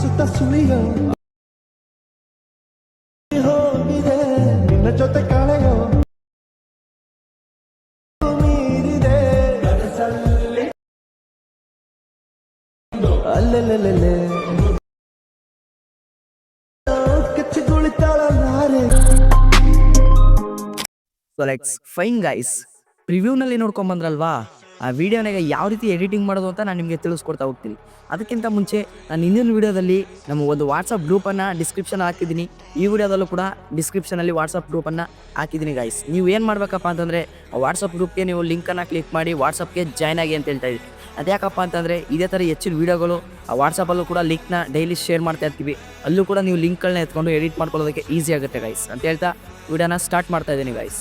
ಸುತ್ತ ಸುಳಿಯೋ ಹೋಗಿದೆ ನಿನ್ನ ಜೊತೆ ಕಳೆಯೋ ಮೀರಿದೆ ಅಲ್ಲೆಲ್ಲೆಲ್ಲೆಲ್ಲೆ ಕಚ್ಚಿಗುಳಿತಾಳಲ್ಲಾರೆ. ಸೊ ಲೈಕ್ಸ್ ಫೈನ್ ಗೈಸ್, ಪ್ರಿವ್ಯೂನಲ್ಲಿ ನೋಡ್ಕೊಂಬಂದ್ರಲ್ವಾ, ಆ ವಿಡಿಯೋನಾಗ ಯಾವ ರೀತಿ ಎಡಿಟಿಂಗ್ ಮಾಡೋದು ಅಂತ ನಾನು ನಿಮಗೆ ತಿಳಿಸ್ಕೊಡ್ತಾ ಹೋಗ್ತೀನಿ. ಅದಕ್ಕಿಂತ ಮುಂಚೆ ನಾನು ಇನ್ನೊಂದು ವಿಡಿಯೋದಲ್ಲಿ ನಮ್ಮ ಒಂದು ವಾಟ್ಸಪ್ ಗ್ರೂಪನ್ನು ಡಿಸ್ಕ್ರಿಪ್ಷನ್ ಹಾಕಿದ್ದೀನಿ. ಈ ವಿಡಿಯೋದಲ್ಲೂ ಕೂಡ ಡಿಸ್ಕ್ರಿಪ್ಷನಲ್ಲಿ ವಾಟ್ಸಪ್ ಗ್ರೂಪನ್ನು ಹಾಕಿದ್ದೀನಿ ಗೈಸ್. ನೀವು ಏನು ಮಾಡಬೇಕಪ್ಪ ಅಂತಂದರೆ ವಾಟ್ಸಪ್ ಗ್ರೂಪ್ಗೆ ನೀವು ಲಿಂಕನ್ನು ಕ್ಲಿಕ್ ಮಾಡಿ ವಾಟ್ಸಪ್ಗೆ ಜಾಯ್ನ್ ಆಗಿ ಅಂತ ಹೇಳ್ತಾ ಇದ್ದೀನಿ. ಅದ್ಯಾಕಪ್ಪ ಅಂತಂದರೆ ಇದೇ ಥರ ಹೆಚ್ಚಿನ ವೀಡಿಯೋಗಳು ಆ ವಾಟ್ಸಪ್ಪಲ್ಲೂ ಕೂಡ ಲಿಂಕ್ನ ಡೈಲಿ ಶೇರ್ ಮಾಡ್ತಾ ಇರ್ತೀವಿ. ಅಲ್ಲೂ ಕೂಡ ನೀವು ಲಿಂಕ್ಗಳನ್ನ ಎತ್ಕೊಂಡು ಎಡಿಟ್ ಮಾಡ್ಕೊಳ್ಳೋದಕ್ಕೆ ಈಸಿ ಆಗುತ್ತೆ ಗೈಸ್ ಅಂತ ಹೇಳ್ತಾ ವಿಡಿಯೋನ ಸ್ಟಾರ್ಟ್ ಮಾಡ್ತಾ ಇದ್ದೀನಿ ಗೈಸ್.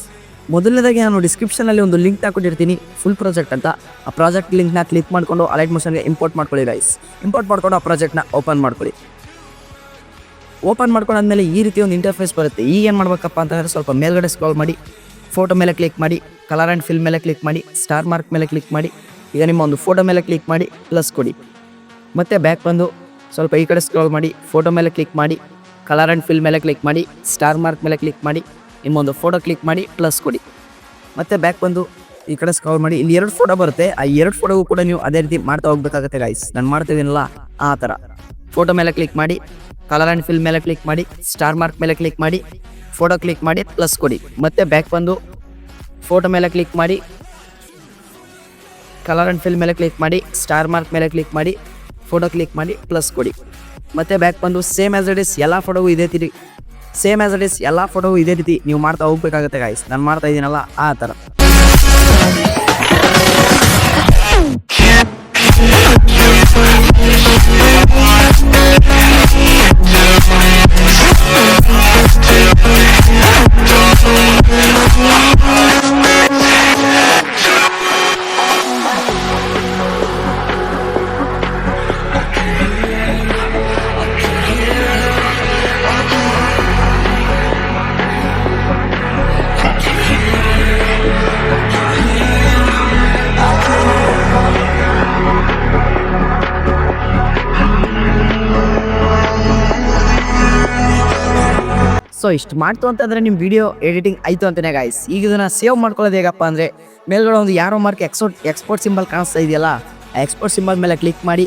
ಮೊದಲನೇದಾಗಿ ನಾನು ಡಿಸ್ಕ್ರಿಪ್ಷನಲ್ಲಿ ಒಂದು ಲಿಂಕ್ ಹಾಕೊಂಡಿರ್ತೀನಿ, ಫುಲ್ ಪ್ರಾಜೆಕ್ಟ್ ಅಂತ. ಆ ಪ್ರಾಜೆಕ್ಟ್ ಲಿಂಕ್ನ ಕ್ಲಿಕ್ ಮಾಡಿಕೊಂಡು ಅಲೈಟ್ ಮೋಷನ್ಗೆ ಇಂಪೋರ್ಟ್ ಮಾಡ್ಕೊಳ್ಳಿ ಗೈಸ್. ಇಂಪೋರ್ಟ್ ಮಾಡ್ಕೊಂಡು ಆ ಪ್ರಾಜೆಕ್ಟ್ನ ಓಪನ್ ಮಾಡ್ಕೊಳ್ಳಿ. ಓಪನ್ ಮಾಡ್ಕೊಂಡಾದ್ಮೇಲೆ ಈ ರೀತಿ ಒಂದು ಇಂಟರ್ಫೇಸ್ ಬರುತ್ತೆ. ಈಗ ಏನು ಮಾಡಬೇಕಪ್ಪ ಅಂತಂದರೆ ಸ್ವಲ್ಪ ಮೇಲ್ಗಡೆ ಸ್ಕ್ರಾಲ್ ಮಾಡಿ, ಫೋಟೋ ಮೇಲೆ ಕ್ಲಿಕ್ ಮಾಡಿ, ಕಲರ್ ಆ್ಯಂಡ್ ಫಿಲ್ ಮೇಲೆ ಕ್ಲಿಕ್ ಮಾಡಿ, ಸ್ಟಾರ್ ಮಾರ್ಕ್ ಮೇಲೆ ಕ್ಲಿಕ್ ಮಾಡಿ. ಈಗ ನಿಮ್ಮ ಒಂದು ಫೋಟೋ ಮೇಲೆ ಕ್ಲಿಕ್ ಮಾಡಿ ಪ್ಲಸ್ ಕೊಡಿ. ಮತ್ತು ಬ್ಯಾಕ್ ಬಂದು ಸ್ವಲ್ಪ ಈ ಕಡೆ ಸ್ಕ್ರಾಲ್ ಮಾಡಿ, ಫೋಟೋ ಮೇಲೆ ಕ್ಲಿಕ್ ಮಾಡಿ, ಕಲರ್ ಆ್ಯಂಡ್ ಫಿಲ್ ಮೇಲೆ ಕ್ಲಿಕ್ ಮಾಡಿ, ಸ್ಟಾರ್ ಮಾರ್ಕ್ ಮೇಲೆ ಕ್ಲಿಕ್ ಮಾಡಿ, ನಿಮ್ಮೊಂದು ಫೋಟೋ ಕ್ಲಿಕ್ ಮಾಡಿ ಪ್ಲಸ್ ಕೊಡಿ. ಮತ್ತು ಬ್ಯಾಕ್ ಬಂದು ಈ ಕಡೆ ಸ್ಕ್ರಾಲ್ ಮಾಡಿ, ಇಲ್ಲಿ 2 ಫೋಟೋ ಬರುತ್ತೆ. ಆ 2 ಫೋಟೋಗೂ ಕೂಡ ನೀವು ಅದೇ ರೀತಿ ಮಾಡ್ತಾ ಹೋಗ್ಬೇಕಾಗತ್ತೆ ಗೈಸ್. ನಾನು ಮಾಡ್ತಿದ್ದೀನಲ್ಲ ಆ ಥರ. ಫೋಟೋ ಮೇಲೆ ಕ್ಲಿಕ್ ಮಾಡಿ, ಕಲರ್ ಆ್ಯಂಡ್ ಫಿಲ್ ಮೇಲೆ ಕ್ಲಿಕ್ ಮಾಡಿ, ಸ್ಟಾರ್ ಮಾರ್ಕ್ ಮೇಲೆ ಕ್ಲಿಕ್ ಮಾಡಿ, ಫೋಟೋ ಕ್ಲಿಕ್ ಮಾಡಿ ಪ್ಲಸ್ ಕೊಡಿ. ಮತ್ತು ಬ್ಯಾಕ್ ಬಂದು ಫೋಟೋ ಮೇಲೆ ಕ್ಲಿಕ್ ಮಾಡಿ, ಕಲರ್ ಆ್ಯಂಡ್ ಫಿಲ್ ಮೇಲೆ ಕ್ಲಿಕ್ ಮಾಡಿ, ಸ್ಟಾರ್ ಮಾರ್ಕ್ ಮೇಲೆ ಕ್ಲಿಕ್ ಮಾಡಿ, ಫೋಟೋ ಕ್ಲಿಕ್ ಮಾಡಿ ಪ್ಲಸ್ ಕೊಡಿ. ಮತ್ತು ಬ್ಯಾಕ್ ಬಂದು ಸೇಮ್ ಆ್ಯಸ್ ಇಟ್ ಈಸ್ ಎಲ್ಲ ಫೋಟೋಗೂ ಇದೇ ರೀತಿ ನೀವು ಮಾಡ್ತಾ ಹೋಗ್ಬೇಕಾಗುತ್ತೆ ಗೈಸ್. ನಾನು ಮಾಡ್ತಾ ಇದ್ದೀನಲ್ಲ ಆ ಥರ. ಸೊ ಇಷ್ಟು ಮಾಡ್ತು ಅಂತಂದರೆ ನಿಮ್ಮ ವಿಡಿಯೋ ಎಡಿಟಿಂಗ್ ಆಯಿತು ಅಂತಲೇ ಗಾಯ್ಸ್. ಈಗ ಇದನ್ನು ಸೇವ್ ಮಾಡ್ಕೊಳ್ಳೋದು ಹೇಗಪ್ಪ ಅಂದರೆ, ಮೇಲ್ಗಡೆ ಒಂದು ಯಾರೋ ಮಾರ್ಕ್ ಎಕ್ಸ್ಪೋರ್ಟ್ ಸಿಂಬಲ್ ಕಾಣಿಸ್ತಾ ಇದೆಯಲ್ಲ, ಆ ಎಕ್ಸ್ಪೋರ್ಟ್ ಸಿಂಬಲ್ ಮೇಲೆ ಕ್ಲಿಕ್ ಮಾಡಿ,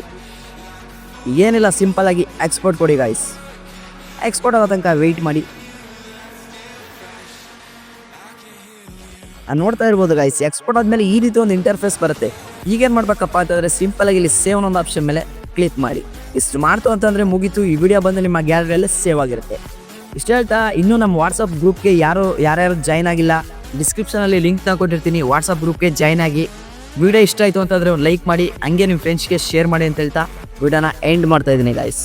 ಏನಿಲ್ಲ ಸಿಂಪಲ್ಲಾಗಿ ಎಕ್ಸ್ಪೋರ್ಟ್ ಕೊಡಿ ಗಾಯ್ಸ್. ಎಕ್ಸ್ಪೋರ್ಟ್ ಆಗೋ ತನಕ ವೆಯ್ಟ್ ಮಾಡಿ. ನೋಡ್ತಾ ಇರ್ಬೋದು ಗಾಯ್ಸ್, ಎಕ್ಸ್ಪೋರ್ಟ್ ಆದಮೇಲೆ ಈ ರೀತಿ ಒಂದು ಇಂಟರ್ಫೇಸ್ ಬರುತ್ತೆ. ಈಗೇನು ಮಾಡಬೇಕಪ್ಪ ಅಂತಂದರೆ ಸಿಂಪಲಾಗಿ ಇಲ್ಲಿ ಸೇವ್ ಅನ್ನೋ ಆಪ್ಷನ್ ಮೇಲೆ ಕ್ಲಿಕ್ ಮಾಡಿ. ಇಷ್ಟು ಮಾಡ್ತು ಅಂತಂದರೆ ಮುಗೀತು, ಈ ವಿಡಿಯೋ ಬಂದು ನಿಮ್ಮ ಗ್ಯಾಲರಿಯಲ್ಲಿ ಸೇವ್ ಆಗಿರುತ್ತೆ. ಇಷ್ಟು ಹೇಳ್ತಾ, ಇನ್ನೂ ನಮ್ಮ ವಾಟ್ಸಪ್ ಗ್ರೂಪ್ಗೆ ಯಾರ್ಯಾರು ಜಾಯ್ನ್ ಆಗಿಲ್ಲ, ಡಿಸ್ಕ್ರಿಪ್ಷನಲ್ಲಿ ಲಿಂಕ್ನ ಕೊಟ್ಟಿರ್ತೀನಿ, ವಾಟ್ಸಪ್ ಗ್ರೂಪ್ಗೆ ಜಾಯ್ನ್ ಆಗಿ. ವಿಡಿಯೋ ಇಷ್ಟ ಆಯಿತು ಅಂತಂದರೆ ಒಂದು ಲೈಕ್ ಮಾಡಿ, ಹಂಗೆ ನಿಮ್ಮ ಫ್ರೆಂಡ್ಸ್ಗೆ ಶೇರ್ ಮಾಡಿ ಅಂತ ಹೇಳ್ತಾ ವಿಡಿಯೋನ ಎಂಡ್ ಮಾಡ್ತಾ ಇದ್ದೀನಿ ಗಾಯ್ಸ್.